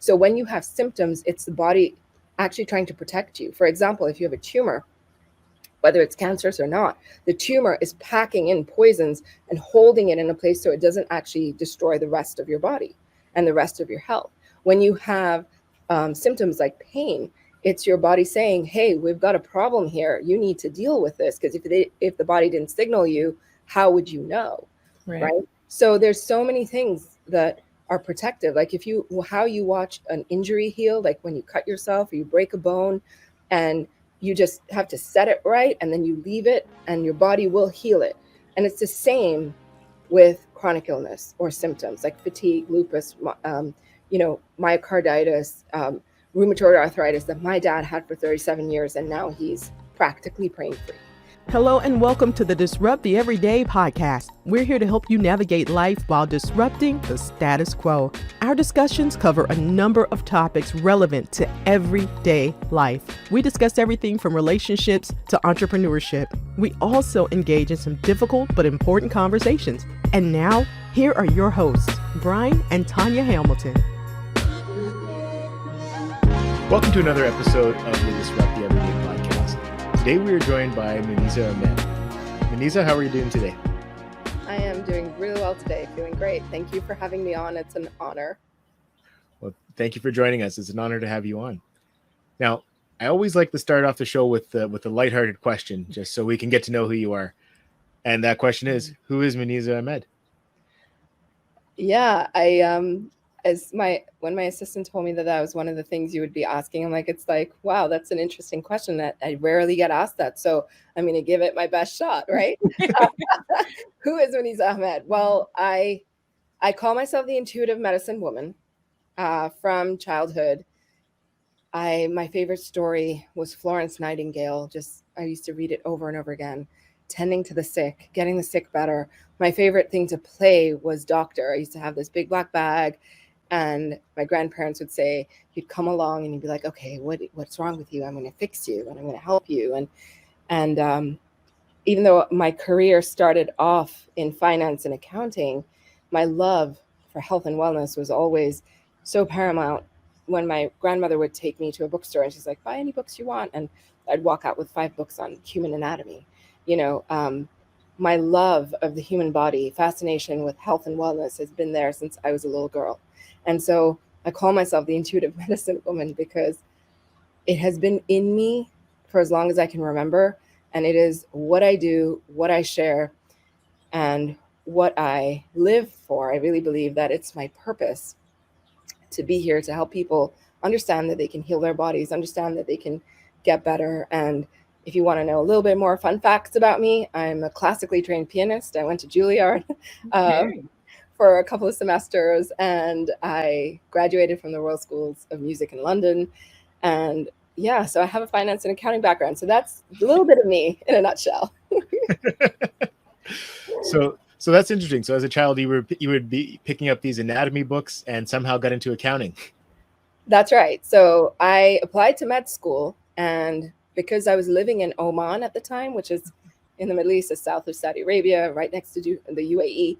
So when you have symptoms, it's the body actually trying to protect you. For example, if you have a tumor, whether it's cancerous or not, the tumor is packing in poisons and holding it in a place so it doesn't actually destroy the rest of your body and the rest of your health. When you have symptoms like pain, it's your body saying, hey, we've got a problem here. You need to deal with this, because if the body didn't signal you, how would you know? Right. So there's so many things that are protective. Like how you watch an injury heal, like when you cut yourself or you break a bone, and you just have to set it right, and then you leave it and your body will heal it. And it's the same with chronic illness or symptoms like fatigue, lupus, myocarditis, rheumatoid arthritis that my dad had for 37 years, and now he's practically pain-free. Hello and welcome to the Disrupt the Everyday podcast. We're here to help you navigate life while disrupting the status quo. Our discussions cover a number of topics relevant to everyday life. We discuss everything from relationships to entrepreneurship. We also engage in some difficult but important conversations. And now, here are your hosts, Brian and Tanya Hamilton. Welcome to another episode of the Disrupt the Everyday podcast. Today we are joined by Muneeza Ahmed. Muneeza, how are you doing today? I am doing really well today, feeling great. Thank you for having me on. It's an honor. Well, thank you for joining us. It's an honor to have you on. Now, I always like to start off the show with a lighthearted question, just so we can get to know who you are. And that question is, who is Muneeza Ahmed? Yeah, when my assistant told me that was one of the things you would be asking, I'm like, it's like, wow, that's an interesting question that I rarely get asked that. So I'm going to give it my best shot, right? Who is Muneeza Ahmed? Well, I call myself the intuitive medicine woman from childhood. My favorite story was Florence Nightingale. I used to read it over and over again. Tending to the sick, getting the sick better. My favorite thing to play was doctor. I used to have this big black bag, and my grandparents would say, you'd come along and you'd be like, okay, what's wrong with you? I'm going to fix you and I'm going to help you. And even though my career started off in finance and accounting, my love for health and wellness was always so paramount. When my grandmother would take me to a bookstore and she's like, buy any books you want. And I'd walk out with 5 books on human anatomy. My love of the human body, fascination with health and wellness has been there since I was a little girl. And so I call myself the intuitive medicine woman because it has been in me for as long as I can remember. And it is what I do, what I share, and what I live for. I really believe that it's my purpose to be here to help people understand that they can heal their bodies, understand that they can get better. And if you want to know a little bit more fun facts about me, I'm a classically trained pianist. I went to Juilliard for a couple of semesters, and I graduated from the Royal Schools of Music in London. And yeah, so I have a finance and accounting background. So that's a little bit of me in a nutshell. So that's interesting. So as a child, you would be picking up these anatomy books and somehow got into accounting. That's right. So I applied to med school, and because I was living in Oman at the time, which is in the Middle East, is south of Saudi Arabia, right next to the UAE.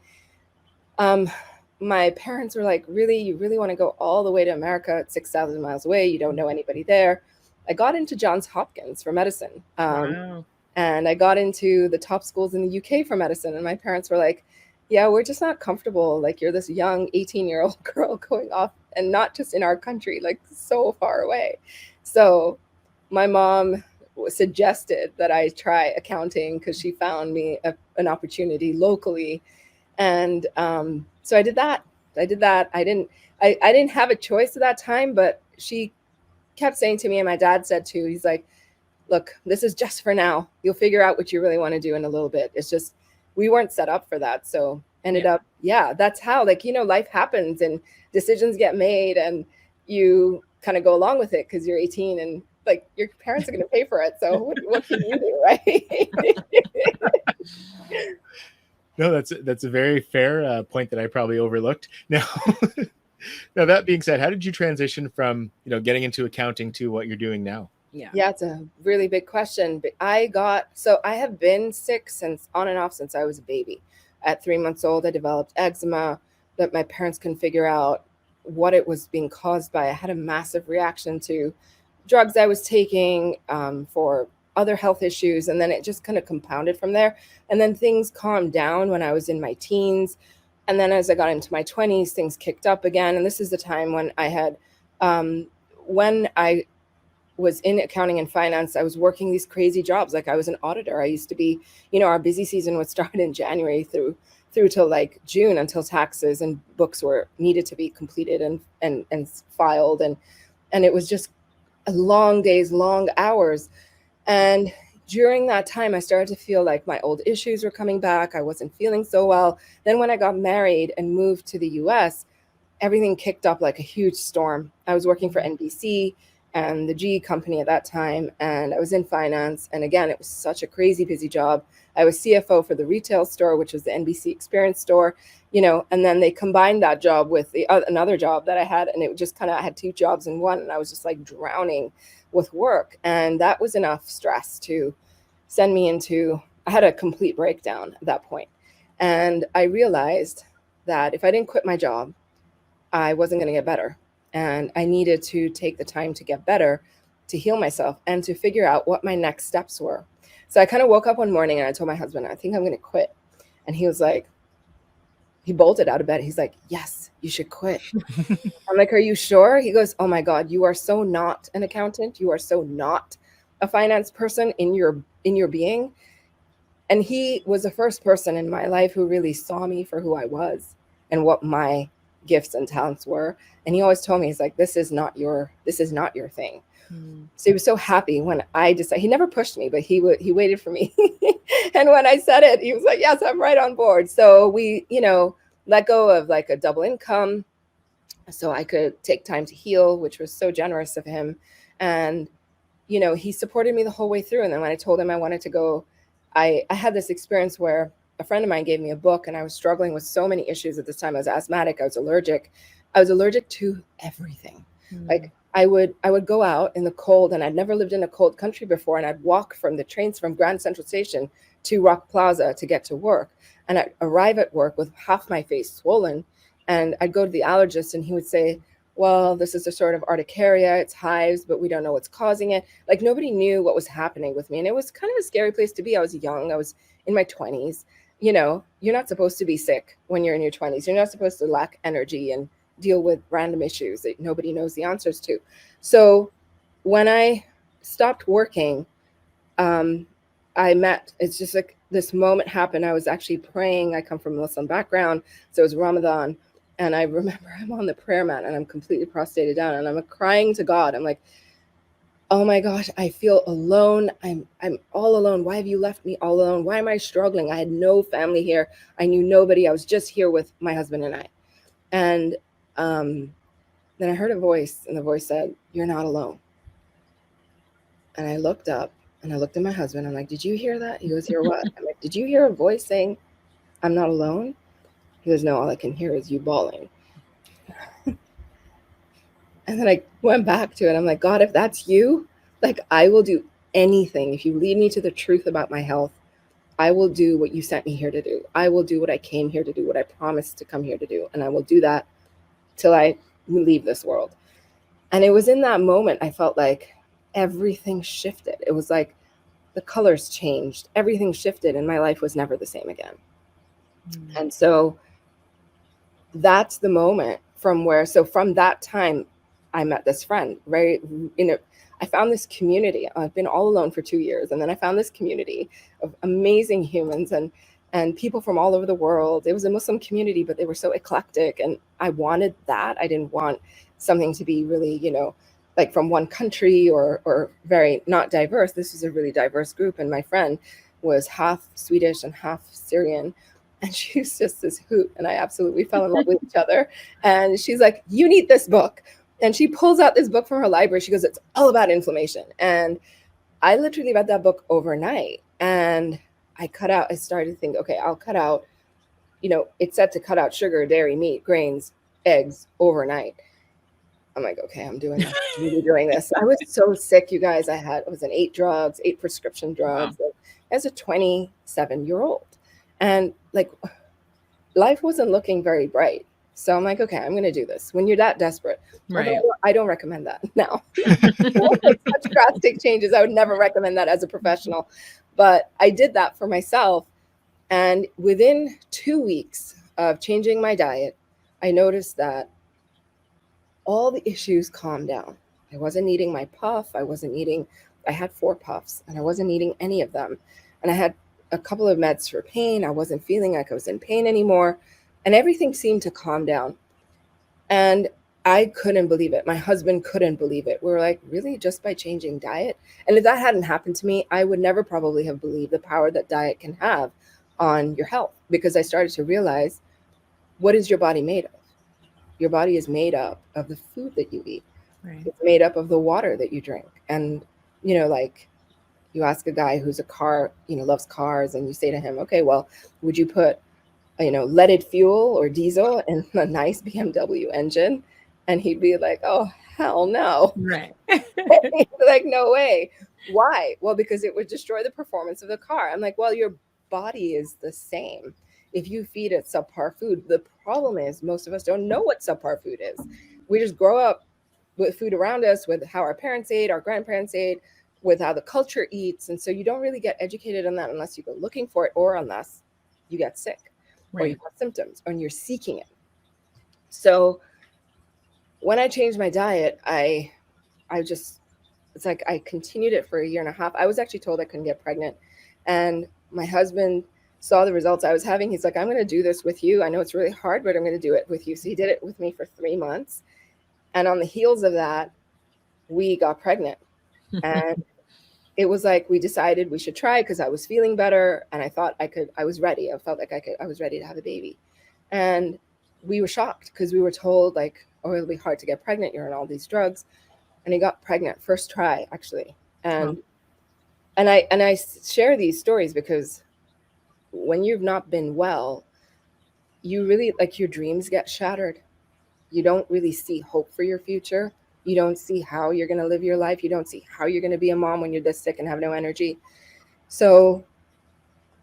My parents were like, really, you really want to go all the way to America? It's 6,000 miles away. You don't know anybody there. I got into Johns Hopkins for medicine. Wow. And I got into the top schools in the UK for medicine. And my parents were like, yeah, we're just not comfortable. Like, you're this young 18-year-old girl going off, and not just in our country, like so far away. So my mom suggested that I try accounting because she found me an opportunity locally. And so I did that. I didn't have a choice at that time, but she kept saying to me, and my dad said too, he's like, look, this is just for now. You'll figure out what you really want to do in a little bit. It's just, we weren't set up for that. So ended up, that's how, life happens and decisions get made, and you kind of go along with it because you're 18 and your parents are going to pay for it. So what can you do, right? No, that's a very fair point that I probably overlooked. Now that being said, how did you transition from getting into accounting to what you're doing now? Yeah, it's a really big question. But I have been sick on and off since I was a baby. At 3 months old, I developed eczema that my parents couldn't figure out what it was being caused by. I had a massive reaction to drugs I was taking for other health issues. And then it just kind of compounded from there. And then things calmed down when I was in my teens. And then as I got into my 20s, things kicked up again. And this is the time when I had, when I was in accounting and finance, I was working these crazy jobs. Like I was an auditor. I used to be, our busy season would start in January through till like June, until taxes and books were needed to be completed and filed. And it was just long days, long hours. And during that time, I started to feel like my old issues were coming back. I wasn't feeling so well. Then when I got married and moved to the US, everything kicked up like a huge storm. I was working for NBC and the GE company at that time, and I was in finance. And again, it was such a crazy busy job. I was CFO for the retail store, which was the NBC Experience store, and then they combined that job with another job that I had, and it just kind of, I had two jobs in one, and I was just like drowning with work. And that was enough stress to send me into, I had a complete breakdown at that point. And I realized that if I didn't quit my job, I wasn't going to get better. And I needed to take the time to get better, to heal myself, and to figure out what my next steps were. So I kind of woke up one morning and I told my husband, I think I'm going to quit. And he was like, he bolted out of bed. He's like, yes, you should quit. I'm like, are you sure? He goes, oh my God, you are so not an accountant. You are so not a finance person in your being. And he was the first person in my life who really saw me for who I was and what my gifts and talents were. And he always told me, he's like, this is not your thing. So he was so happy when I decided. He never pushed me, but he waited for me. And when I said it, he was like, yes, I'm right on board. So we, let go of like a double income so I could take time to heal, which was so generous of him. And, he supported me the whole way through. And then when I told him I wanted to go, I had this experience where a friend of mine gave me a book, and I was struggling with so many issues at this time. I was asthmatic. I was allergic to everything. Like I would go out in the cold, and I'd never lived in a cold country before. And I'd walk from the trains from Grand Central Station to Rock Plaza to get to work. And I'd arrive at work with half my face swollen. And I'd go to the allergist, and he would say, well, this is a sort of urticaria, it's hives, but we don't know what's causing it. Like nobody knew what was happening with me. And it was kind of a scary place to be. I was young. I was in my 20s. You're not supposed to be sick when you're in your 20s. You're not supposed to lack energy and deal with random issues that nobody knows the answers to. So when I stopped working, it's just like this moment happened. I was actually praying. I come from a Muslim background, so it was Ramadan. And I remember I'm on the prayer mat and I'm completely prostrated down and I'm crying to God. I'm like, oh my gosh, I feel alone. I'm all alone. Why have you left me all alone? Why am I struggling? I had no family here. I knew nobody. I was just here with my husband and I. And then I heard a voice, and the voice said, you're not alone. And I looked up and I looked at my husband. I'm like, did you hear that? He goes, hear what? I'm like, did you hear a voice saying, I'm not alone? He goes, no, all I can hear is you bawling. And then I went back to it. I'm like, God, if that's you, like I will do anything. If you lead me to the truth about my health, I will do what you sent me here to do. I will do what I came here to do, what I promised to come here to do. And I will do that till I leave this world. And it was in that moment, I felt like everything shifted. It was like the colors changed, everything shifted, and my life was never the same again. And so that's the moment from that time, I met this friend, I found this community. I've been all alone for 2 years. And then I found this community of amazing humans and people from all over the world. It was a Muslim community, but they were so eclectic. And I wanted that. I didn't want something to be really, like from one country or very not diverse. This was a really diverse group. And my friend was half Swedish and half Syrian. And she's just this hoot. And I absolutely fell in love with each other. And she's like, you need this book. And she pulls out this book from her library. She goes, it's all about inflammation. And I literally read that book overnight. And I started to think, okay, I'll cut out, it said to cut out sugar, dairy, meat, grains, eggs overnight. I'm like, okay, I'm doing this. I'm really doing this. I was so sick, you guys. I was on 8 prescription drugs, wow, as a 27-year-old. And like, life wasn't looking very bright. So I'm like, okay, I'm going to do this. When you're that desperate, Right. although I don't recommend that now. Such drastic changes, I would never recommend that as a professional. But I did that for myself. And within 2 weeks of changing my diet, I noticed that all the issues calmed down. I wasn't eating my puff. I had 4 puffs and I wasn't eating any of them. And I had a couple of meds for pain. I wasn't feeling like I was in pain anymore. And everything seemed to calm down. And I couldn't believe it. My husband couldn't believe it. We were like, really? Just by changing diet? And if that hadn't happened to me, I would never probably have believed the power that diet can have on your health, because I started to realize, what is your body made of? Your body is made up of the food that you eat. Right. It's made up of the water that you drink. And, like you ask a guy who's loves cars, and you say to him, okay, well, would you put, leaded fuel or diesel in a nice BMW engine? And he'd be like, oh, hell no. Right. He'd be like, no way. Why? Well, because it would destroy the performance of the car. I'm like, well, your body is the same. If you feed it subpar food, the problem is most of us don't know what subpar food is. We just grow up with food around us, with how our parents ate, our grandparents ate, with how the culture eats. And so you don't really get educated on that unless you go looking for it, or unless you get sick, or you have symptoms, or you're seeking it. So when I changed my diet, it's like I continued it for 1.5 years. I was actually told I couldn't get pregnant. And my husband saw the results I was having. He's like, I'm going to do this with you. I know it's really hard, but I'm going to do it with you. So he did it with me for 3 months. And on the heels of that, we got pregnant. And it was like, we decided we should try, because I was feeling better. And I thought I was ready. I felt like I was ready to have a baby. And we were shocked, because we were told, like, oh, it'll be hard to get pregnant. You're on all these drugs. And he got pregnant first try, actually. And I share these stories because when you've not been well, you really, like, your dreams get shattered. You don't really see hope for your future. You don't see how you're going to live your life. You don't see how you're going to be a mom when you're this sick and have no energy. So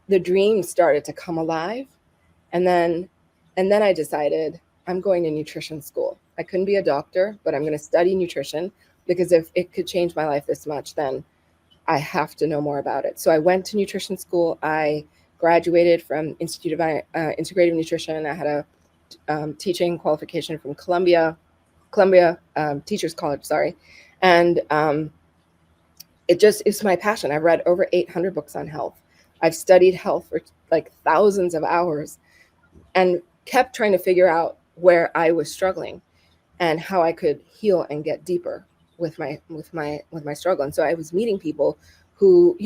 the dreams started to come alive. And then I decided, I'm going to nutrition school. I couldn't be a doctor, but I'm going to study nutrition, because if it could change my life this much, then I have to know more about it. So I went to nutrition school. I graduated from Institute of Integrative Nutrition. I had a teaching qualification from Columbia Teachers College, sorry. And it's my passion. I've read over 800 books on health. I've studied health for like thousands of hours, and kept trying to figure out where I was struggling and how I could heal and get deeper with my struggle. And so I was meeting people who,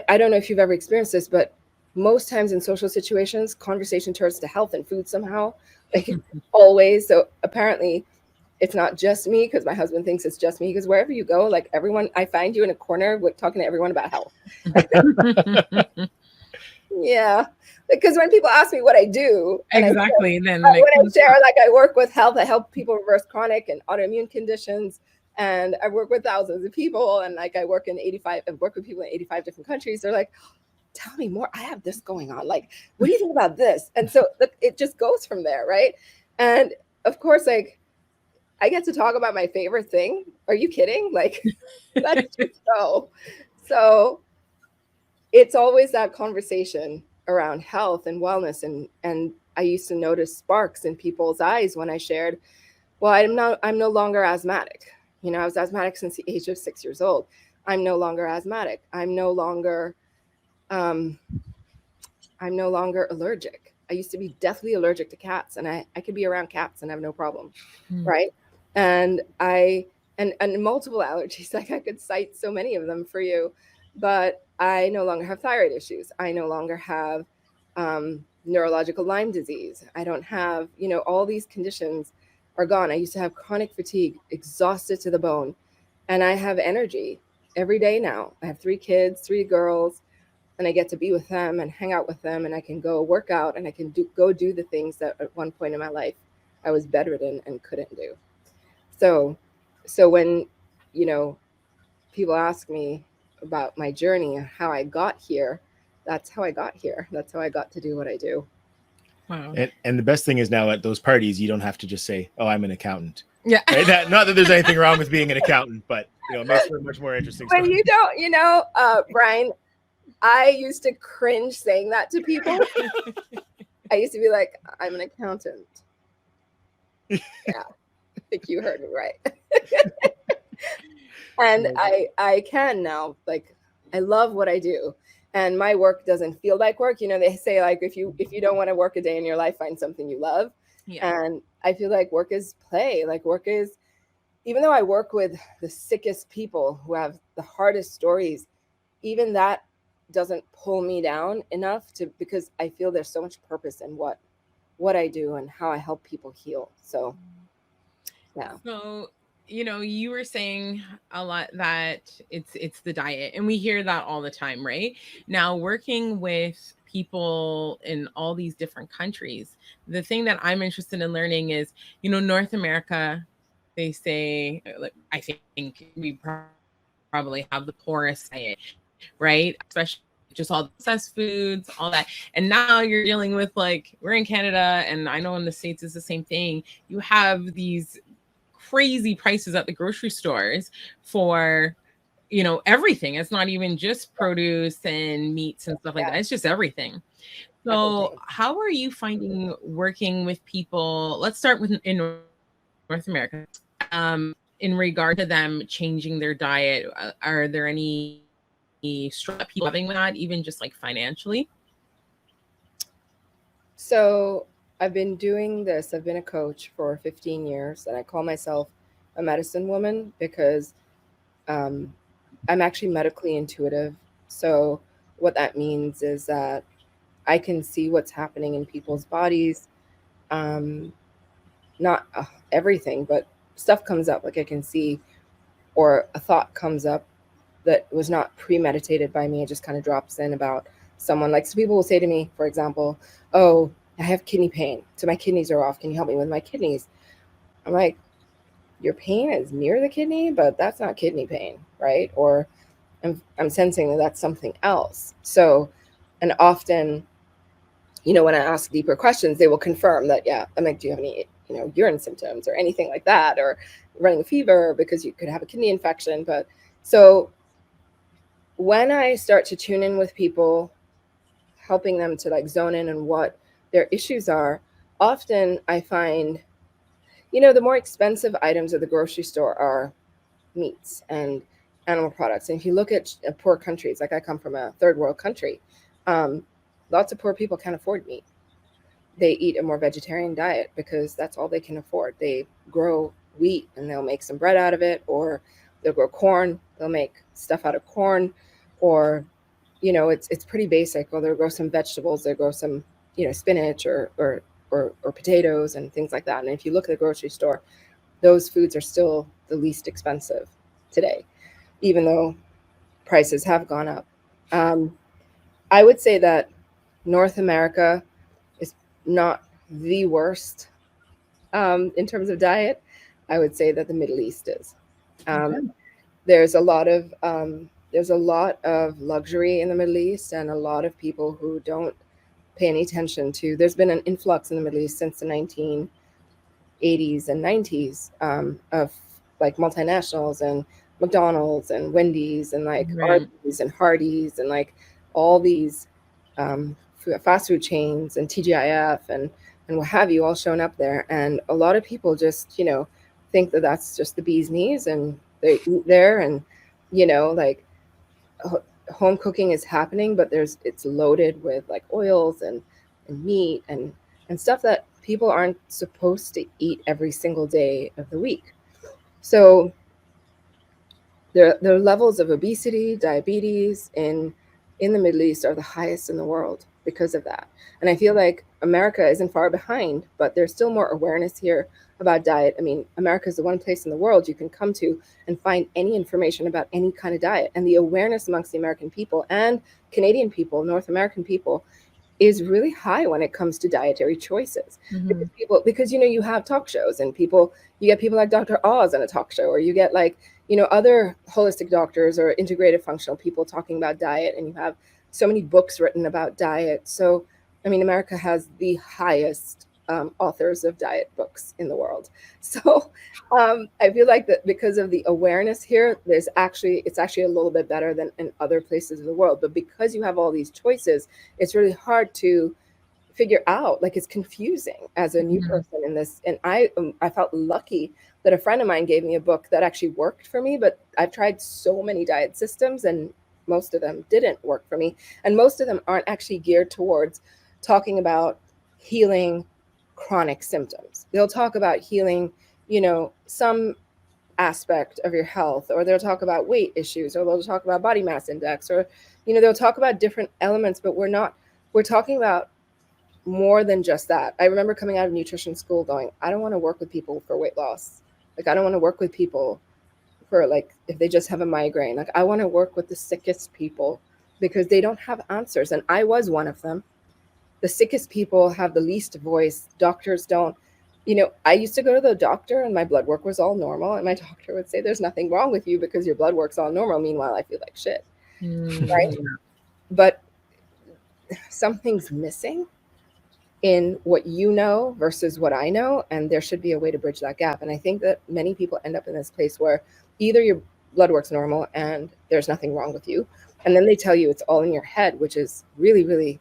I don't know if you've ever experienced this, but most times in social situations, conversation turns to health and food somehow, like always. So apparently it's not just me, because my husband thinks it's just me, because wherever you go, like everyone, I find you in a corner with talking to everyone about health. Yeah, because when people ask me what I do, exactly, when I share, like, I work with health, I help people reverse chronic and autoimmune conditions, and I work with thousands of people, and like I've worked with people in 85 different countries. They're like, tell me more. I have this going on. Like, what do you think about this? And so it just goes from there, right? And of course, like, I get to talk about my favorite thing. Are you kidding? Like, that's just so it's always that conversation around health and wellness. And I used to notice sparks in people's eyes when I shared, well, I'm no longer asthmatic. I was asthmatic since the age of 6 years old. I'm no longer asthmatic. I'm no longer allergic. I used to be deathly allergic to cats, and I could be around cats and have no problem. Right. And and multiple allergies, like I could cite so many of them for you, but I no longer have thyroid issues. I no longer have neurological Lyme disease. I don't have, all these conditions are gone. I used to have chronic fatigue, exhausted to the bone, and I have energy every day now. I have 3 kids, 3 girls, and I get to be with them and hang out with them, and I can go work out, and I can go do the things that at one point in my life I was bedridden and couldn't do. So when, people ask me about my journey and how I got here, that's how I got here. That's how I got to do what I do. Wow. And the best thing is now at those parties, you don't have to just say, "Oh, I'm an accountant." Yeah. Right? Not that there's anything wrong with being an accountant, but it makes for a much more interesting But story. you don't, Brian, I used to cringe saying that to people. I used to be like, I'm an accountant. Yeah, I think you heard me right. And I can now, like, I love what I do. And my work doesn't feel like work. They say, like, if you don't want to work a day in your life, find something you love. Yeah. And I feel like work is play. Like, work is, even though I work with the sickest people who have the hardest stories, even that doesn't pull me down enough because I feel there's so much purpose in what I do and how I help people heal. So, yeah. So, you were saying a lot that it's the diet, and we hear that all the time, right? Now, working with people in all these different countries, the thing that I'm interested in learning is, North America, they say, like, I think we probably have the poorest diet, right? Especially just all the processed foods, all that. And now you're dealing with, like, we're in Canada, and I know in the States it's the same thing. You have these crazy prices at the grocery stores for everything. It's not even just produce and meats and stuff like that. It's just everything. So how are you finding working with people? Let's start with in North America, in regard to them changing their diet. Are there any people having that, even just like financially? So I've been doing this. I've been a coach for 15 years, and I call myself a medicine woman because I'm actually medically intuitive. So what that means is that I can see what's happening in people's bodies. Not everything, but stuff comes up. Like, I can see, or a thought comes up that was not premeditated by me. It just kind of drops in about someone. Like, so people will say to me, for example, "Oh, I have kidney pain, so my kidneys are off. Can you help me with my kidneys?" I'm like, your pain is near the kidney, but that's not kidney pain, right? Or I'm sensing that that's something else. So, and often, when I ask deeper questions, they will confirm that, yeah. I'm like, do you have any, urine symptoms or anything like that, or running a fever because you could have a kidney infection? But so when I start to tune in with people, helping them to, like, zone in on what their issues are, often I find, the more expensive items at the grocery store are meats and animal products. And if you look at poor countries, like I come from a third world country, lots of poor people can't afford meat. They eat a more vegetarian diet because that's all they can afford. They grow wheat and they'll make some bread out of it, or they'll grow corn, they'll make stuff out of corn, or it's pretty basic. Or they'll grow some vegetables, they'll grow some spinach or potatoes and things like that. And if you look at the grocery store, those foods are still the least expensive today, even though prices have gone up. I would say that North America is not the worst in terms of diet. I would say that the Middle East is. There's a lot of luxury in the Middle East, and a lot of people who don't pay any attention to. There's been an influx in the Middle East since the 1980s and 90s of, like, multinationals and McDonald's and Wendy's and, like, Arby's and Hardee's and, like, all these fast food chains and TGIF and what have you all shown up there. And a lot of people just, think that that's just the bee's knees, and they eat there, and, like, home cooking is happening, but it's loaded with, like, oils and meat and stuff that people aren't supposed to eat every single day of the week. So their levels of obesity, diabetes in the Middle East are the highest in the world because of that. And I feel like America isn't far behind, but there's still more awareness here about diet. I mean, America is the one place in the world you can come to and find any information about any kind of diet. And the awareness amongst the American people and Canadian people, North American people, is really high when it comes to dietary choices. Because you have talk shows, and you get people like Dr. Oz on a talk show, or you get, like, other holistic doctors or integrative functional people talking about diet, and you have so many books written about diet. So I mean, America has the highest authors of diet books in the world. So I feel like that because of the awareness here, it's actually a little bit better than in other places of the world. But because you have all these choices, it's really hard to figure out. Like, it's confusing as a new person in this. And I felt lucky that a friend of mine gave me a book that actually worked for me. But I've tried so many diet systems, and most of them didn't work for me. And most of them aren't actually geared towards talking about healing chronic symptoms. They'll talk about healing, some aspect of your health, or they'll talk about weight issues, or they'll talk about body mass index, or, they'll talk about different elements, but we're talking about more than just that. I remember coming out of nutrition school going, I don't want to work with people for weight loss. Like, I don't want to work with people for, like, if they just have a migraine. Like, I want to work with the sickest people because they don't have answers. And I was one of them. The sickest people have the least voice. Doctors don't. I used to go to the doctor and my blood work was all normal. And my doctor would say, there's nothing wrong with you because your blood work's all normal. Meanwhile, I feel like shit. Right? But something's missing in what you know versus what I know. And there should be a way to bridge that gap. And I think that many people end up in this place where either your blood work's normal and there's nothing wrong with you. And then they tell you it's all in your head, which is really, really,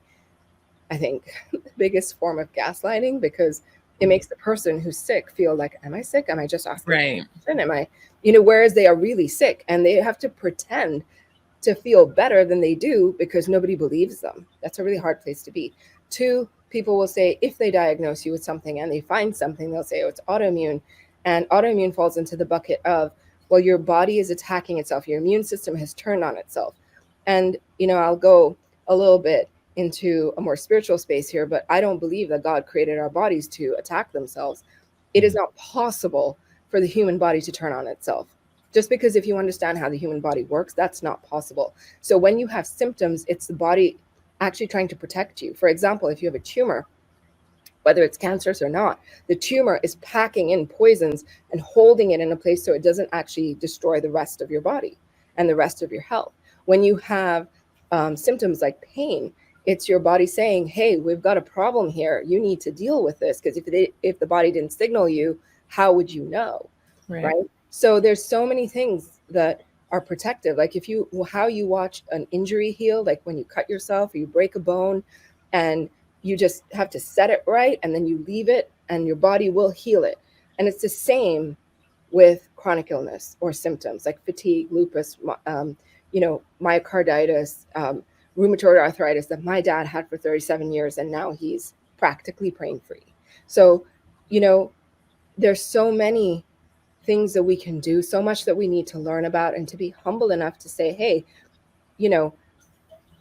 I think, the biggest form of gaslighting, because it makes the person who's sick feel like, am I sick? Am I just asking? Right. Am I, whereas they are really sick and they have to pretend to feel better than they do because nobody believes them. That's a really hard place to be. Two, people will say, if they diagnose you with something and they find something, they'll say, oh, it's autoimmune. And autoimmune falls into the bucket of, well, your body is attacking itself. Your immune system has turned on itself. And, I'll go a little bit into a more spiritual space here, but I don't believe that God created our bodies to attack themselves. It is not possible for the human body to turn on itself. Just because if you understand how the human body works, that's not possible. So when you have symptoms, it's the body actually trying to protect you. For example, if you have a tumor, whether it's cancerous or not, the tumor is packing in poisons and holding it in a place so it doesn't actually destroy the rest of your body and the rest of your health. When you have symptoms like pain, it's your body saying, hey, we've got a problem here. You need to deal with this, because if the body didn't signal you, how would you know? Right? So there's so many things that are protective. Like how you watch an injury heal, like when you cut yourself or you break a bone and you just have to set it right and then you leave it and your body will heal it. And it's the same with chronic illness or symptoms like fatigue, lupus, myocarditis, rheumatoid arthritis that my dad had for 37 years and now he's practically pain free. So, there's so many things that we can do, so much that we need to learn about, and to be humble enough to say, hey,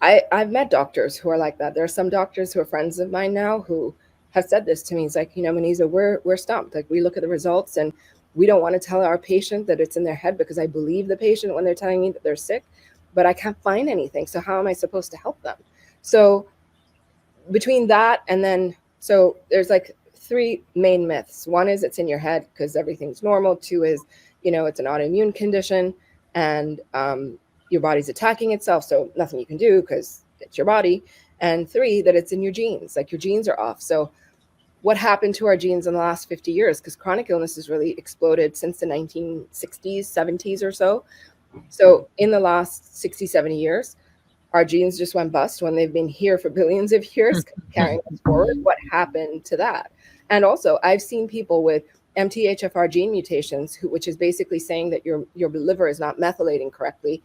I've met doctors who are like that. There are some doctors who are friends of mine now who have said this to me. It's like, Muneeza, we're stumped. Like, we look at the results and we don't want to tell our patient that it's in their head because I believe the patient when they're telling me that they're sick, but I can't find anything. So how am I supposed to help them? So between that and then, so there's like three main myths. One is it's in your head because everything's normal. Two is, it's an autoimmune condition and your body's attacking itself. So nothing you can do because it's your body. And three, that it's in your genes, like your genes are off. So what happened to our genes in the last 50 years? Because chronic illness has really exploded since the 1960s, 70s or so. So in the last 60, 70 years, our genes just went bust when they've been here for billions of years, carrying us forward. What happened to that? And also, I've seen people with MTHFR gene mutations, which is basically saying that your liver is not methylating correctly,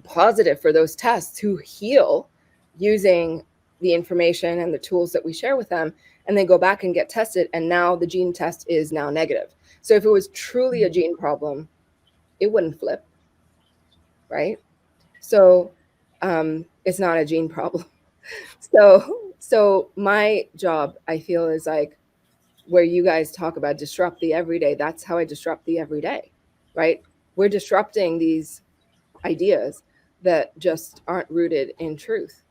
positive for those tests, who heal using the information and the tools that we share with them, and then go back and get tested, and now the gene test is now negative. So if it was truly a gene problem, it wouldn't flip, right? So it's not a gene problem. So my job, I feel, is like where you guys talk about disrupt the everyday. That's how I disrupt the everyday, right? We're disrupting these ideas that just aren't rooted in truth.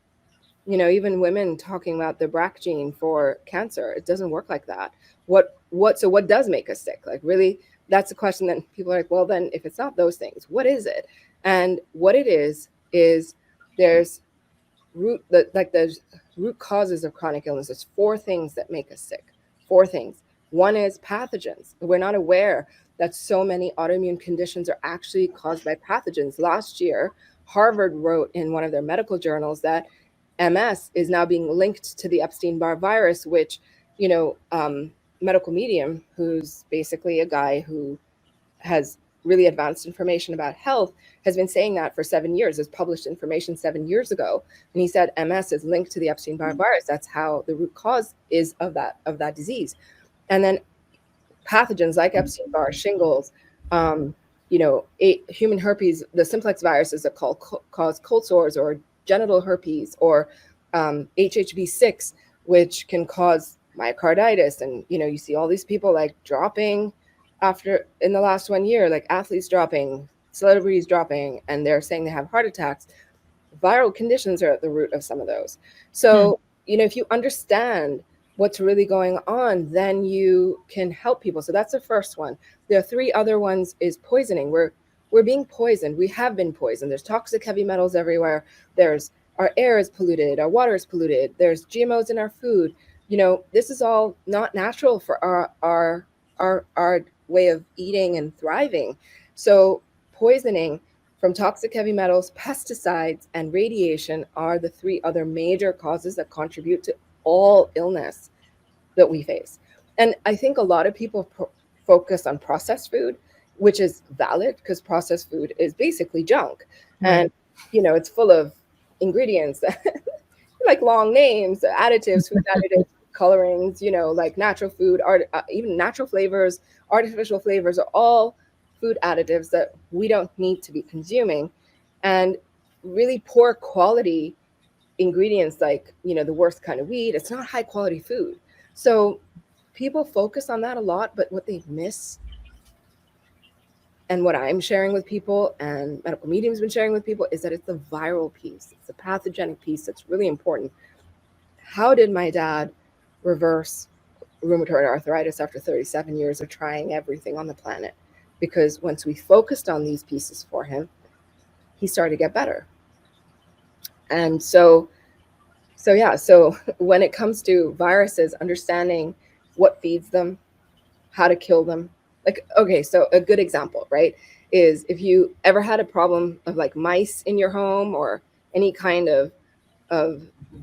Even women talking about the BRCA gene for cancer, it doesn't work like that. So what does make us sick? Like, really, that's a question that people are like, well, then if it's not those things, what is it? And what it is there's the root causes of chronic illness. There's 4 things that make us sick. 4 things. One is pathogens. We're not aware that so many autoimmune conditions are actually caused by pathogens. Last year, Harvard wrote in one of their medical journals that MS is now being linked to the Epstein-Barr virus, which, medical medium, who's basically a guy who has really advanced information about health, has been saying that for 7 years, has published information 7 years ago. And he said MS is linked to the Epstein-Barr virus. That's how the root cause is of that disease. And then pathogens like Epstein-Barr, shingles, human herpes, the simplex viruses that cause cold sores, or genital herpes, or HHV6, which can cause myocarditis. And, you see all these people like dropping in the last 1 year, like athletes dropping, celebrities dropping, and they're saying they have heart attacks. Viral conditions are at the root of some of those. So, if you understand what's really going on, then you can help people. So that's the first one. There are 3 other ones is poisoning. We're being poisoned. We have been poisoned. There's toxic heavy metals everywhere. Our air is polluted. Our water is polluted. There's GMOs in our food. This is all not natural for our way of eating and thriving. So poisoning from toxic heavy metals, pesticides, and radiation are the 3 other major causes that contribute to all illness that we face. And I think a lot of people focus on processed food, which is valid because processed food is basically junk. And, it's full of ingredients like long names, additives, food additives, colorings, like natural food, even natural flavors, artificial flavors are all food additives that we don't need to be consuming. And really poor quality ingredients, like, the worst kind of weed, it's not high quality food. So people focus on that a lot, but what they miss, and what I'm sharing with people and medical medium's been sharing with people, is that it's the viral piece. It's the pathogenic piece that's really important. How did my dad reverse rheumatoid arthritis after 37 years of trying everything on the planet? Because once we focused on these pieces for him, he started to get better. And so when it comes to viruses, understanding what feeds them, how to kill them. Like, okay, so a good example, right, is if you ever had a problem of like mice in your home, or any kind of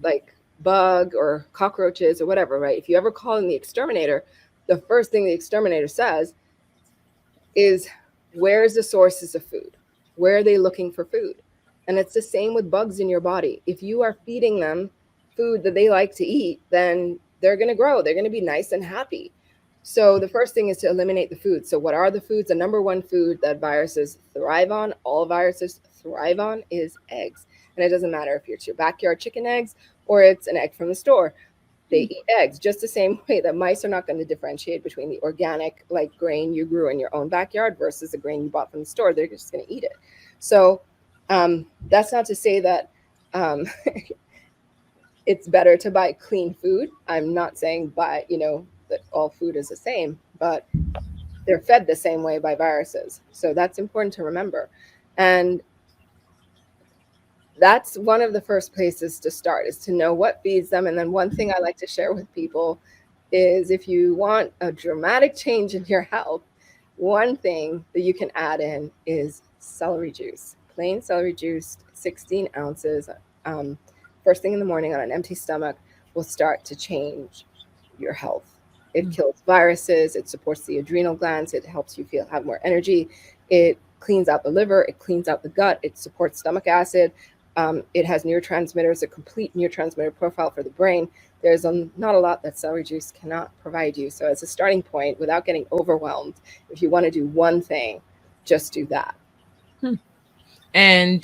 like bug or cockroaches or whatever, right? If you ever call in the exterminator, the first thing the exterminator says is, where's the sources of food? Where are they looking for food? And it's the same with bugs in your body. If you are feeding them food that they like to eat, then they're going to grow. They're going to be nice and happy. So the first thing is to eliminate the food. So what are the foods? The number one food that viruses thrive on, all viruses thrive on, is eggs. And it doesn't matter if it's your backyard chicken eggs or it's an egg from the store. They eat eggs just the same way that mice are not going to differentiate between the organic, like, grain you grew in your own backyard versus the grain you bought from the store. They're just going to eat it. So that's not to say that it's better to buy clean food. I'm not saying that all food is the same, but they're fed the same way by viruses. So that's important to remember. And that's one of the first places to start, is to know what feeds them. And then one thing I like to share with people is, if you want a dramatic change in your health, one thing that you can add in is celery juice. Plain celery juice, 16 ounces, first thing in the morning on an empty stomach, will start to change your health. It kills viruses. It supports the adrenal glands. It helps you have more energy. It cleans out the liver. It cleans out the gut. It supports stomach acid. It has neurotransmitters, a complete neurotransmitter profile for the brain. There's not a lot that celery juice cannot provide you. So as a starting point, without getting overwhelmed, if you want to do one thing, just do that. And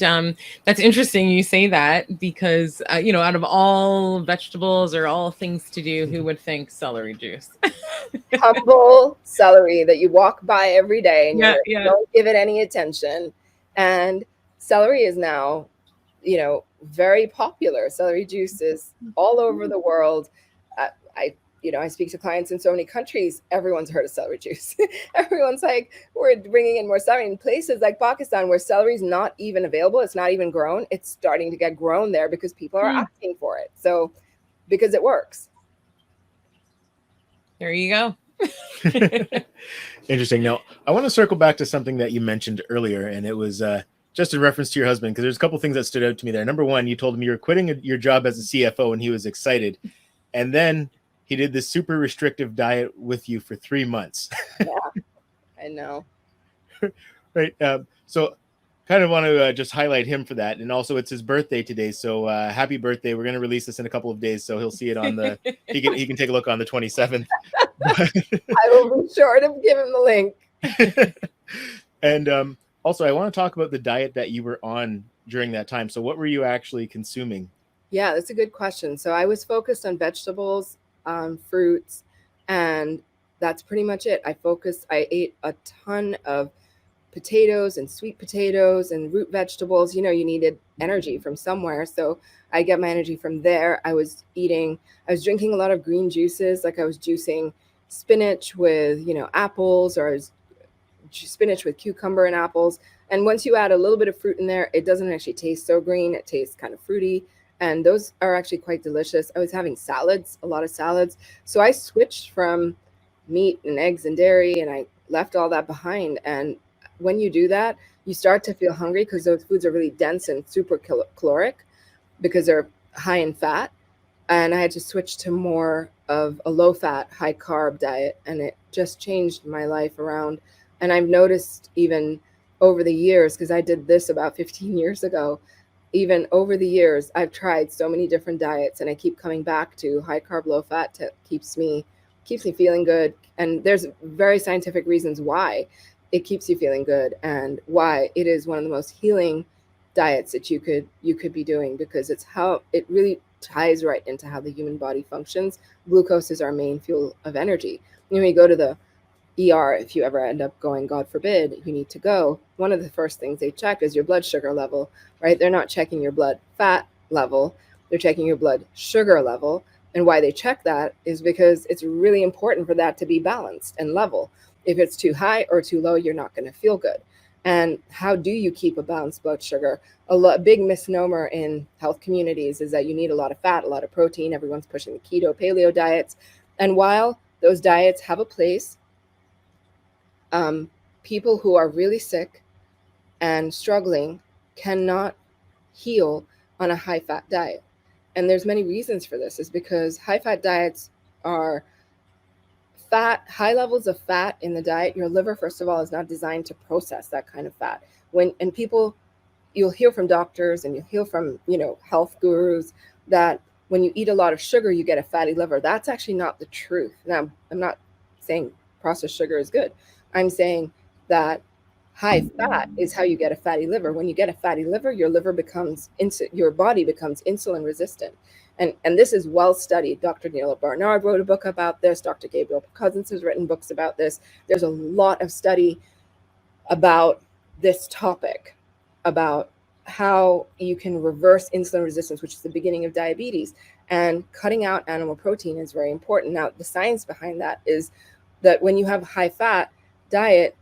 that's interesting you say that, because, out of all vegetables or all things to do, who would think celery juice? Humble celery that you walk by every day and you don't give it any attention. And celery is now, very popular. Celery juice is all over the world. I speak to clients in so many countries. Everyone's heard of celery juice. Everyone's like, we're bringing in more celery. In places like Pakistan, where celery is not even available, it's not even grown, it's starting to get grown there because people are asking for it. So because it works. There you go. Interesting. Now, I want to circle back to something that you mentioned earlier, and it was just in reference to your husband, because there's a couple things that stood out to me there. Number one, you told him you were quitting your job as a CFO, and he was excited. And then he did this super restrictive diet with you for 3 months. Yeah, I know. Right. So kind of want to just highlight him for that. And also it's his birthday today. So happy birthday. We're going to release this in a couple of days. So he'll see it on he can take a look on the 27th. I will be sure to give him the link. And also I want to talk about the diet that you were on during that time. So what were you actually consuming? Yeah, that's a good question. So I was focused on vegetables, fruits, and that's pretty much it. I ate a ton of potatoes and sweet potatoes and root vegetables. You needed energy from somewhere. So I get my energy from there. I was drinking a lot of green juices. Like I was juicing spinach with, apples, or I was spinach with cucumber and apples. And once you add a little bit of fruit in there, it doesn't actually taste so green. It tastes kind of fruity. And those are actually quite delicious. I was having salads, a lot of salads. So I switched from meat and eggs and dairy, and I left all that behind. And when you do that, you start to feel hungry because those foods are really dense and super caloric because they're high in fat. And I had to switch to more of a low fat, high carb diet. And it just changed my life around. And I've noticed even over the years, because I did this about 15 years ago, even over the years, I've tried so many different diets, and I keep coming back to high carb, low fat keeps me feeling good. And there's very scientific reasons why it keeps you feeling good and why it is one of the most healing diets that you could be doing, because it's how it really ties right into how the human body functions. Glucose is our main fuel of energy. When you go to the ER, if you ever end up going, God forbid, you need to go, one of the first things they check is your blood sugar level, right? They're not checking your blood fat level, they're checking your blood sugar level. And why they check that is because it's really important for that to be balanced and level. If it's too high or too low, you're not going to feel good. And how do you keep a balanced blood sugar? A big misnomer in health communities is that you need a lot of fat, a lot of protein. Everyone's pushing the keto, paleo diets. And while those diets have a place, people who are really sick and struggling cannot heal on a high fat diet. And there's many reasons for this. Is because high fat diets are high levels of fat in the diet. Your liver, first of all, is not designed to process that kind of fat. You'll hear from doctors and you'll hear from, health gurus that when you eat a lot of sugar, you get a fatty liver. That's actually not the truth. Now, I'm not saying processed sugar is good. I'm saying that high fat is how you get a fatty liver. When you get a fatty liver, your body becomes insulin resistant. And this is well studied. Dr. Neil Barnard wrote a book about this. Dr. Gabriel Cousins has written books about this. There's a lot of study about this topic, about how you can reverse insulin resistance, which is the beginning of diabetes. And cutting out animal protein is very important. Now, the science behind that is that when you have a high fat diet,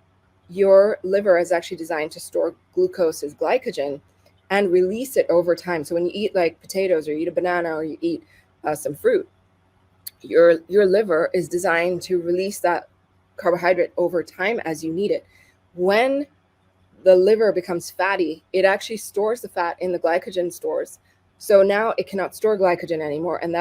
your liver is actually designed to store glucose as glycogen and release it over time. So when you eat like potatoes or you eat a banana or you eat some fruit, your liver is designed to release that carbohydrate over time as you need it. When the liver becomes fatty, it actually stores the fat in the glycogen stores. So now it cannot store glycogen anymore, and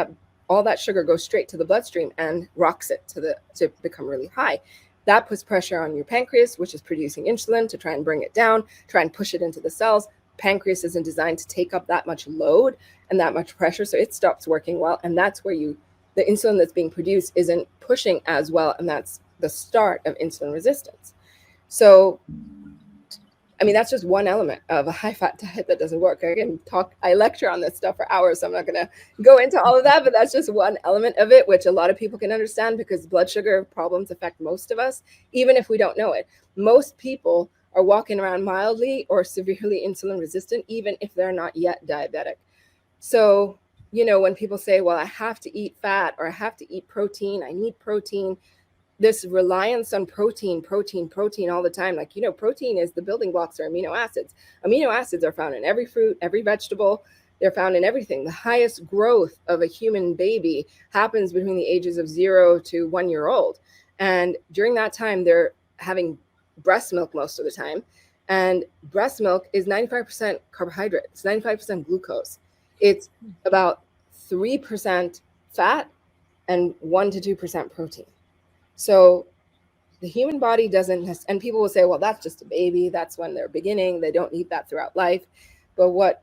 all that sugar goes straight to the bloodstream and rocks it to become really high. That puts pressure on your pancreas, which is producing insulin to try and bring it down, try and push it into the cells. Pancreas isn't designed to take up that much load and that much pressure, so it stops working well. And that's where the insulin that's being produced isn't pushing as well, and that's the start of insulin resistance. So, that's just one element of a high-fat diet that doesn't work. I lecture on this stuff for hours, so I'm not going to go into all of that, but that's just one element of it, which a lot of people can understand, because blood sugar problems affect most of us, even if we don't know it. Most people are walking around mildly or severely insulin resistant, even if they're not yet diabetic. So, when people say, well, I have to eat fat or I have to eat protein, I need protein, this reliance on protein all the time. Protein is the building blocks are amino acids. Amino acids are found in every fruit, every vegetable. They're found in everything. The highest growth of a human baby happens between the ages of 0 to 1 year old. And during that time, they're having breast milk most of the time. And breast milk is 95% carbohydrate. It's 95% glucose. It's about 3% fat and 1 to 2% protein. So the human body doesn't, and people will say, well, that's just a baby. That's when they're beginning. They don't need that throughout life. But what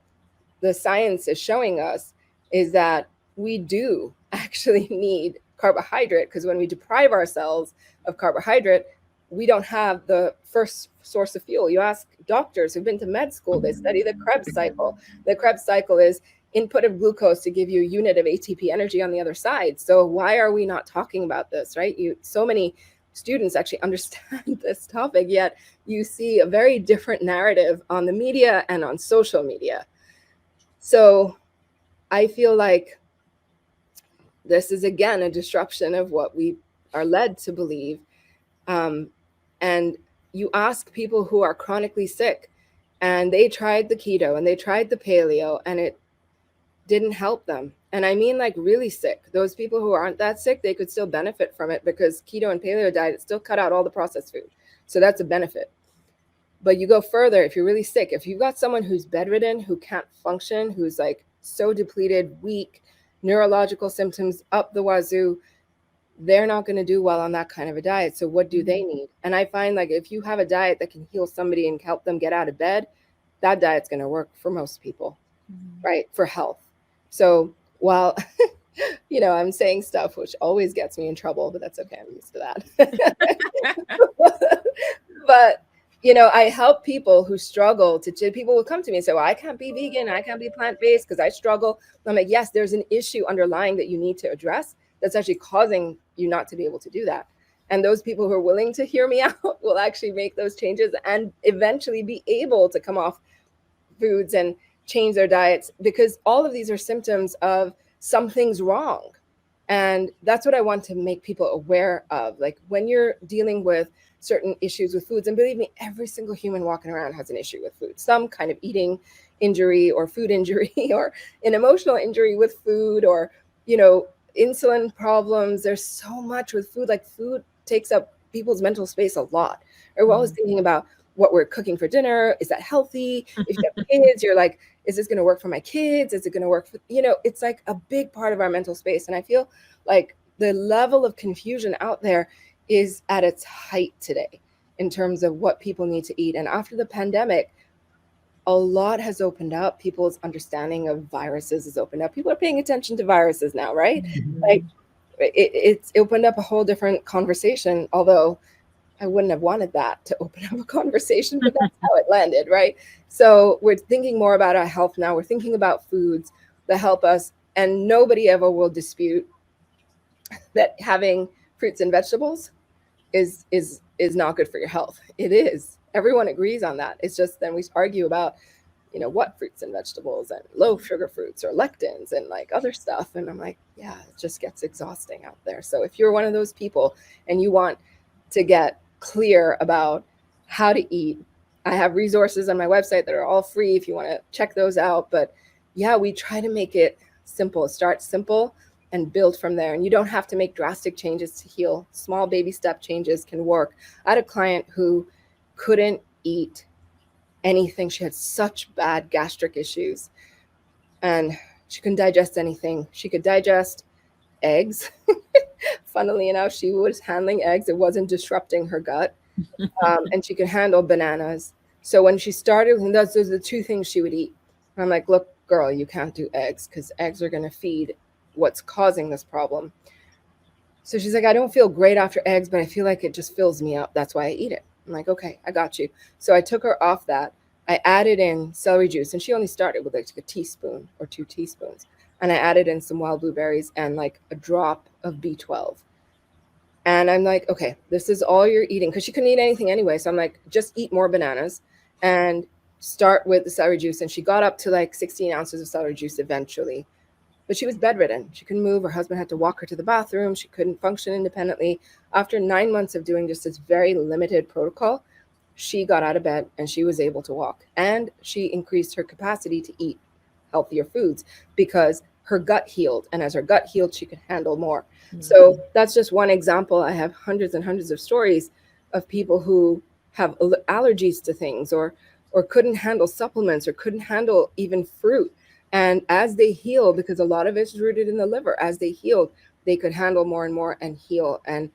the science is showing us is that we do actually need carbohydrate, because when we deprive ourselves of carbohydrate, we don't have the first source of fuel. You ask doctors who've been to med school, they study the Krebs cycle. The Krebs cycle is input of glucose to give you a unit of ATP energy on the other side. So why are we not talking about this, right? So many students actually understand this topic, yet you see a very different narrative on the media and on social media. So I feel like this is, again, a disruption of what we are led to believe. And you ask people who are chronically sick, and they tried the keto and they tried the paleo, and it didn't help them. And I mean, like, really sick. Those people who aren't that sick, they could still benefit from it, because keto and paleo diet still cut out all the processed food. So that's a benefit. But you go further, if you're really sick, if you've got someone who's bedridden, who can't function, who's like so depleted, weak, neurological symptoms up the wazoo, they're not going to do well on that kind of a diet. So what do they need? And I find, like, if you have a diet that can heal somebody and help them get out of bed, that diet's going to work for most people, right? For health. So while, you know, I'm saying stuff which always gets me in trouble, but that's okay. I'm used to that. But, you know, I help people who struggle people will come to me and say, well, I can't be vegan. I can't be plant-based because I struggle. I'm like, yes, there's an issue underlying that you need to address that's actually causing you not to be able to do that. And those people who are willing to hear me out will actually make those changes and eventually be able to come off foods and change their diets, because all of these are symptoms of something's wrong. And that's what I want to make people aware of. Like, when you're dealing with certain issues with foods, and believe me, every single human walking around has an issue with food, some kind of eating injury or food injury or an emotional injury with food, or, you know, insulin problems. There's so much with food. Like, food takes up people's mental space a lot. Or we're always thinking about what we're cooking for dinner. Is that healthy? If you have kids, you're like, is this going to work for my kids? Is it going to work for, you know, it's like a big part of our mental space. And I feel like the level of confusion out there is at its height today in terms of what people need to eat. And after the pandemic, a lot has opened up. People's understanding of viruses has opened up. People are paying attention to viruses now, right? Like, it's opened up a whole different conversation, although I wouldn't have wanted that to open up a conversation, but that's how it landed, right? So we're thinking more about our health now. We're thinking about foods that help us, and nobody ever will dispute that having fruits and vegetables is not good for your health. It is. Everyone agrees on that. It's just then we argue about, you know, what fruits and vegetables and low sugar fruits or lectins and like other stuff. And I'm like, yeah, it just gets exhausting out there. So if you're one of those people and you want to get clear about how to eat, I have resources on my website that are all free if you want to check those out. But yeah, we try to make it simple. Start simple and build from there. And you don't have to make drastic changes to heal. Small baby step changes can work. I had a client who couldn't eat anything. She had such bad gastric issues and she couldn't digest anything. She could digest eggs. Funnily enough, she was handling eggs. It wasn't disrupting her gut. And she could handle bananas. So when she started, and those are the two things she would eat. I'm like, look, girl, you can't do eggs because eggs are going to feed what's causing this problem. So she's like, I don't feel great after eggs, but I feel like it just fills me up. That's why I eat it. I'm like, okay, I got you. So I took her off that. I added in celery juice, and she only started with like a teaspoon or 2 teaspoons. And I added in some wild blueberries and like a drop of B12. And I'm like, okay, this is all you're eating, because she couldn't eat anything anyway. So I'm like, just eat more bananas and start with the celery juice. And she got up to like 16 ounces of celery juice eventually. But she was bedridden. She couldn't move. Her husband had to walk her to the bathroom. She couldn't function independently. After 9 months of doing just this very limited protocol, she got out of bed and she was able to walk. And she increased her capacity to eat healthier foods because her gut healed. And as her gut healed, she could handle more. So that's just one example. I have hundreds and hundreds of stories of people who have allergies to things or couldn't handle supplements or couldn't handle even fruit. And as they heal, because a lot of it's rooted in the liver, as they healed, they could handle more and more and heal and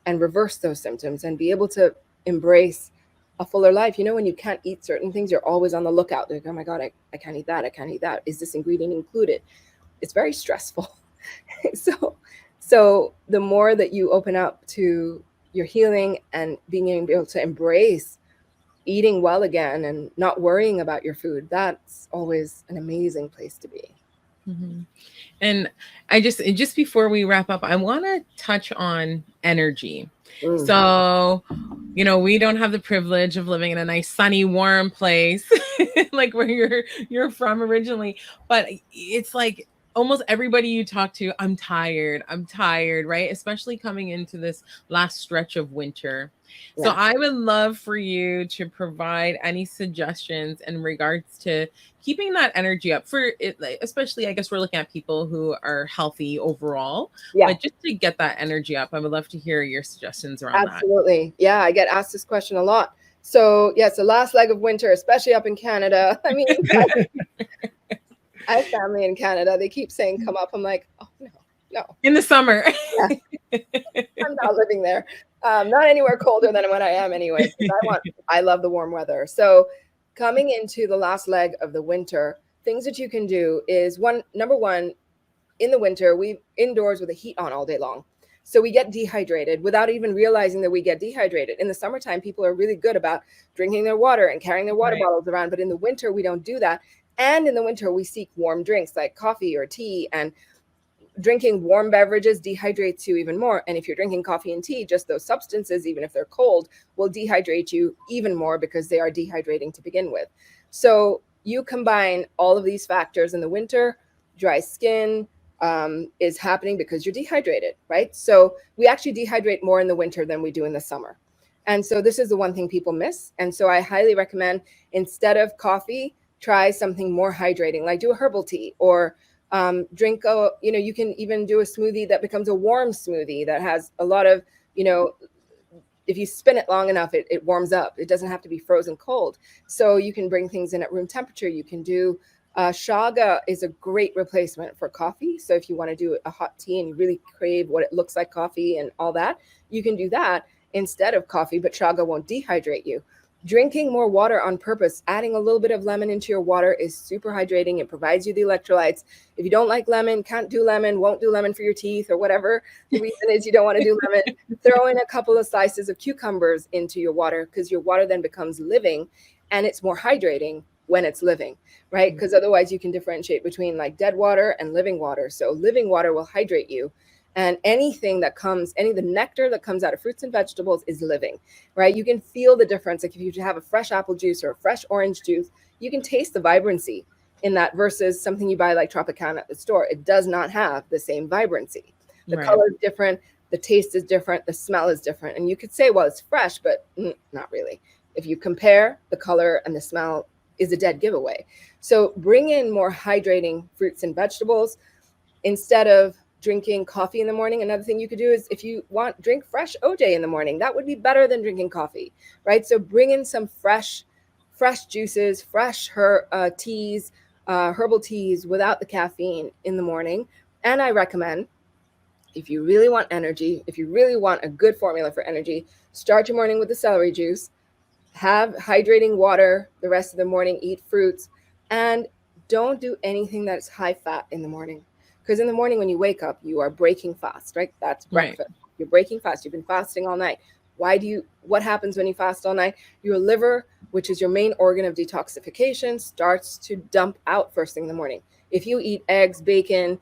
reverse those symptoms and be able to embrace a fuller life. You know, when you can't eat certain things, you're always on the lookout. Like, oh my God, I can't eat that. I can't eat that. Is this ingredient included? It's very stressful. So the more that you open up to your healing and being able to embrace eating well again and not worrying about your food, that's always an amazing place to be. Mm-hmm. And I just before we wrap up, I want to touch on energy. So, you know, we don't have the privilege of living in a nice, sunny, warm place like where you're from originally, but it's like almost everybody you talk to, I'm tired, right? Especially coming into this last stretch of winter. Yeah. So I would love for you to provide any suggestions in regards to keeping that energy up for it, especially, I guess we're looking at people who are healthy overall, but just to get that energy up, I would love to hear your suggestions around that. Absolutely. Yeah, I get asked this question a lot. So yes, the last leg of winter, especially up in Canada. I mean, I have family in Canada. They keep saying, come up. I'm like, oh, no. In the summer. Yeah. I'm not living there. Not anywhere colder than when I am anyway. I love the warm weather. So coming into the last leg of the winter, things that you can do is number one, in the winter, we indoors with the heat on all day long. So we get dehydrated without even realizing that we get dehydrated. In the summertime, people are really good about drinking their water and carrying their water bottles around. But in the winter, we don't do that. And in the winter, we seek warm drinks like coffee or tea, and drinking warm beverages dehydrates you even more. And if you're drinking coffee and tea, just those substances, even if they're cold, will dehydrate you even more because they are dehydrating to begin with. So you combine all of these factors in the winter, dry skin is happening because you're dehydrated, right? So we actually dehydrate more in the winter than we do in the summer. And so this is the one thing people miss. And so I highly recommend, instead of coffee, try something more hydrating, like do a herbal tea or drink you can even do a smoothie that becomes a warm smoothie that has a lot of, if you spin it long enough, it warms up. It doesn't have to be frozen cold. So you can bring things in at room temperature. You can do shaga is a great replacement for coffee. So if you want to do a hot tea and you really crave what it looks like coffee and all that, you can do that instead of coffee, but shaga won't dehydrate you. Drinking more water on purpose, adding a little bit of lemon into your water is super hydrating. It provides you the electrolytes. If you don't like lemon, can't do lemon, won't do lemon for your teeth, or whatever the reason is you don't want to do lemon, throw in a couple of slices of cucumbers into your water, because your water then becomes living and it's more hydrating when it's living, right? Because otherwise you can differentiate between like dead water and living water. So living water will hydrate you. And anything that comes, the nectar that comes out of fruits and vegetables is living, right? You can feel the difference. Like if you have a fresh apple juice or a fresh orange juice, you can taste the vibrancy in that versus something you buy like Tropicana at the store. It does not have the same vibrancy. The color is different. The taste is different. The smell is different. And you could say, well, it's fresh, but not really. If you compare, the color and the smell is a dead giveaway. So bring in more hydrating fruits and vegetables instead of drinking coffee in the morning. Another thing you could do is, if you want, drink fresh OJ in the morning. That would be better than drinking coffee, right? So bring in some fresh juices, fresh teas, herbal teas without the caffeine in the morning. And I recommend, if you really want energy, if you really want a good formula for energy, start your morning with the celery juice, have hydrating water the rest of the morning, eat fruits, and don't do anything that's high fat in the morning. Because in the morning when you wake up, you are breaking fast, right? That's breakfast. Right. You're breaking fast. You've been fasting all night. What happens when you fast all night? Your liver, which is your main organ of detoxification, starts to dump out first thing in the morning. If you eat eggs, bacon,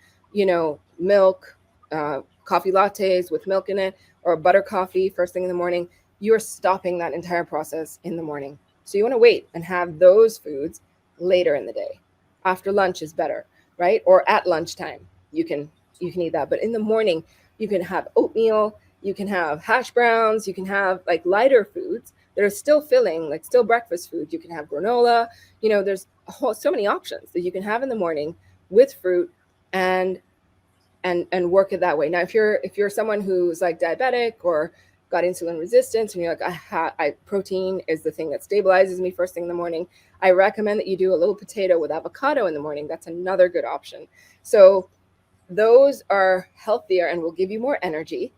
milk, coffee lattes with milk in it, or butter coffee first thing in the morning, you are stopping that entire process in the morning. So you want to wait and have those foods later in the day. After lunch is better, right? Or at lunchtime, you can eat that. But in the morning, you can have oatmeal, you can have hash browns, you can have like lighter foods that are still filling, like still breakfast food. You can have granola, there's so many options that you can have in the morning with fruit and work it that way. Now, if you're someone who's like diabetic or got insulin resistance and you're like, protein is the thing that stabilizes me first thing in the morning, I recommend that you do a little potato with avocado in the morning. That's another good option. So those are healthier and will give you more energy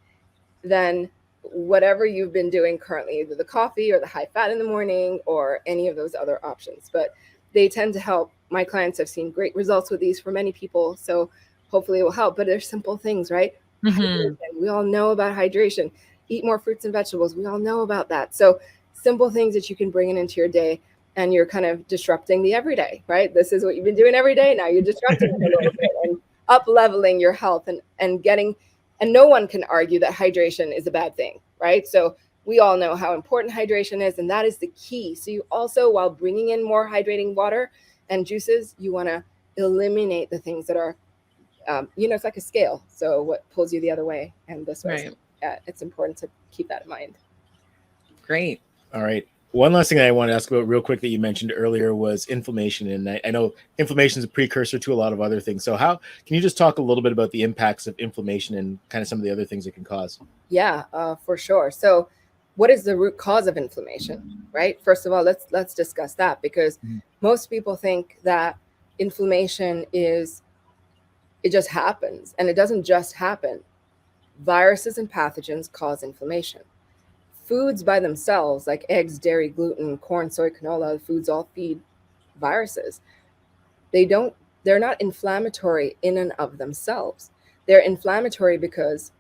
than whatever you've been doing currently, either the coffee or the high fat in the morning or any of those other options. But they tend to help. My clients have seen great results with these for many people. So hopefully it will help. But they're simple things, right? Hydration. We all know about hydration. Eat more fruits and vegetables. We all know about that. So simple things that you can bring into your day, and you're kind of disrupting the everyday, right? This is what you've been doing every day. Now you're disrupting it a little bit and up leveling your health and getting, and no one can argue that hydration is a bad thing, right? So we all know how important hydration is, and that is the key. So you also, while bringing in more hydrating water and juices, you want to eliminate the things that are, it's like a scale. So what pulls you the other way and this way. Right. It's important to keep that in mind. Great. All right. One last thing I want to ask about real quick that you mentioned earlier was inflammation. And I know inflammation is a precursor to a lot of other things. So can you just talk a little bit about the impacts of inflammation and kind of some of the other things it can cause? Yeah, for sure. So what is the root cause of inflammation, right? First of all, let's discuss that, because most people think that inflammation it just happens, and it doesn't just happen. Viruses and pathogens cause inflammation. Foods by themselves, like eggs, dairy, gluten, corn, soy, canola, foods all feed viruses. They're not inflammatory in and of themselves. They're inflammatory because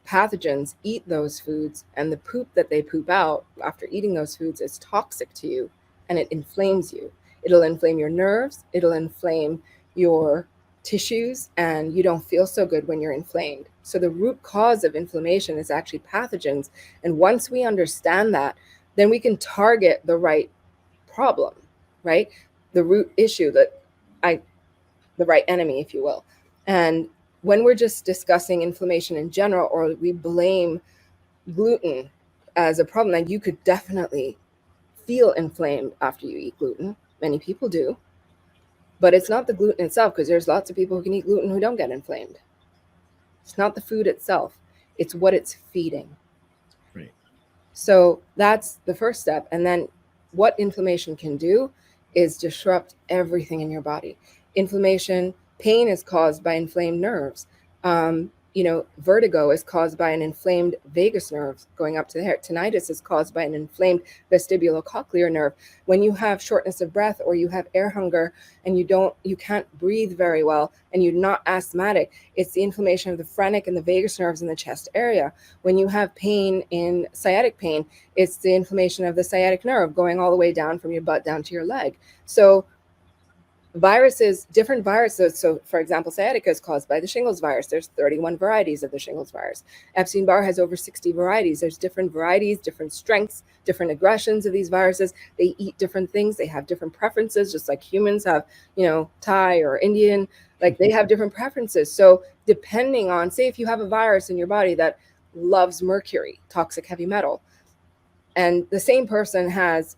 pathogens eat those foods, and the poop that they poop out after eating those foods is toxic to you, and it inflames you. It'll inflame your nerves, it'll inflame your tissues, and you don't feel so good when you're inflamed. So the root cause of inflammation is actually pathogens. And once we understand that, then we can target the right problem, right? The root issue, the right enemy, if you will. And when we're just discussing inflammation in general, or we blame gluten as a problem, then you could definitely feel inflamed after you eat gluten. Many people do. But it's not the gluten itself, because there's lots of people who can eat gluten who don't get inflamed. It's not the food itself. It's what it's feeding. Right. So that's the first step. And then what inflammation can do is disrupt everything in your body. Inflammation, pain is caused by inflamed nerves. Vertigo is caused by an inflamed vagus nerve going up to the head. Tinnitus is caused by an inflamed vestibulocochlear nerve. When you have shortness of breath, or you have air hunger, and you can't breathe very well, and you're not asthmatic, it's the inflammation of the phrenic and the vagus nerves in the chest area. When you have pain in sciatic pain, it's the inflammation of the sciatic nerve going all the way down from your butt down to your leg. So different viruses. So for example, sciatica is caused by the shingles virus. There's 31 varieties of the shingles virus. Epstein-Barr has over 60 varieties. There's different varieties, different strengths, different aggressions of these viruses. They eat different things. They have different preferences, just like humans have, Thai or Indian, like they have different preferences. So depending on, say if you have a virus in your body that loves mercury, toxic heavy metal, and the same person has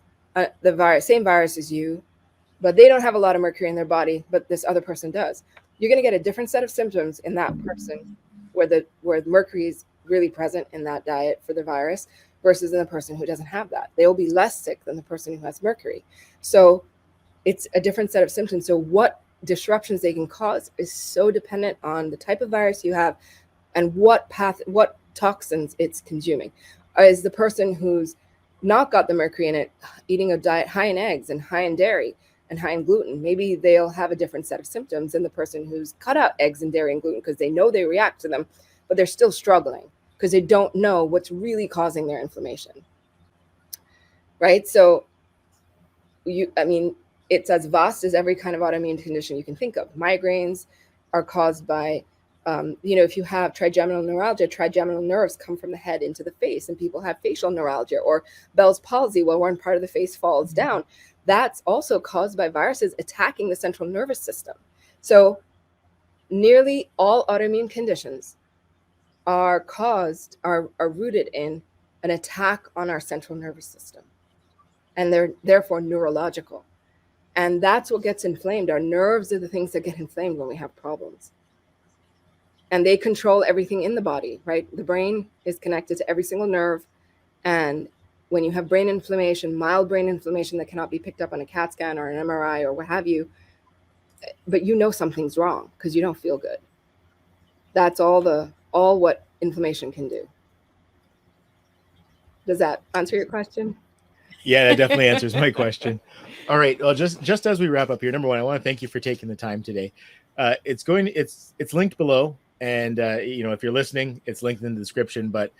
same virus as you, but they don't have a lot of mercury in their body, but this other person does, you're going to get a different set of symptoms in that person where mercury is really present in that diet for the virus, versus in the person who doesn't have that. They will be less sick than the person who has mercury. So it's a different set of symptoms. So what disruptions they can cause is so dependent on the type of virus you have and what toxins it's consuming. Is the person who's not got the mercury in it eating a diet high in eggs and high in dairy and high in gluten, maybe they'll have a different set of symptoms than the person who's cut out eggs and dairy and gluten, because they know they react to them, but they're still struggling because they don't know what's really causing their inflammation. Right? So it's as vast as every kind of autoimmune condition you can think of. Migraines are caused by, if you have trigeminal neuralgia, trigeminal nerves come from the head into the face, and people have facial neuralgia, or Bell's palsy, where one part of the face falls down. That's also caused by viruses attacking the central nervous system. So nearly all autoimmune conditions are rooted in an attack on our central nervous system. And they're therefore neurological. And that's what gets inflamed. Our nerves are the things that get inflamed when we have problems. And they control everything in the body, right? The brain is connected to every single nerve. And when you have brain inflammation, mild brain inflammation that cannot be picked up on a CAT scan or an MRI or what have you, but you know something's wrong because you don't feel good. That's all what inflammation can do. Does that answer your question? Yeah, that definitely answers my question. All right. Well, just as we wrap up here, number one, I want to thank you for taking the time today. It's linked below, and if you're listening, it's linked in the description. But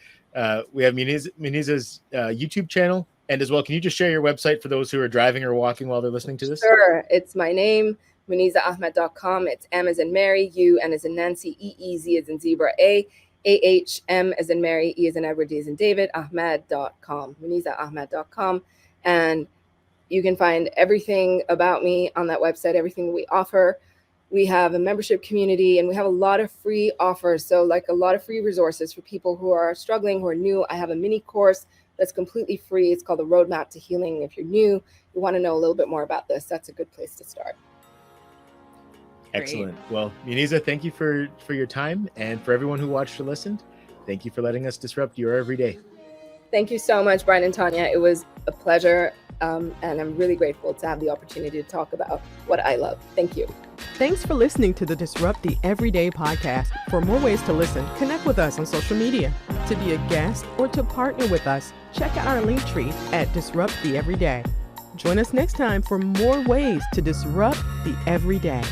we have Muneeza's YouTube channel, and as well, can you just share your website for those who are driving or walking while they're listening to this? Sure. It's my name, MuneezaAhmed.com. It's M as in Mary, U, N as in Nancy, E, Z as in zebra, A-H, M as in Mary, E as in Edward, D as in David, Ahmed.com, MuneezaAhmed.com. And you can find everything about me on that website, everything we offer. We have a membership community, and we have a lot of free offers. So like a lot of free resources for people who are struggling, who are new. I have a mini course that's completely free. It's called the Roadmap to Healing. If you're new, you want to know a little bit more about this, that's a good place to start. Excellent. Well, Muneeza, thank you for your time, and for everyone who watched or listened, thank you for letting us disrupt your everyday. Thank you so much, Brian and Tanya. It was a pleasure, and I'm really grateful to have the opportunity to talk about what I love. Thank you. Thanks for listening to the Disrupt the Everyday podcast. For more ways to listen, connect with us on social media. To be a guest or to partner with us, check out our link tree at Disrupt the Everyday. Join us next time for more ways to disrupt the everyday.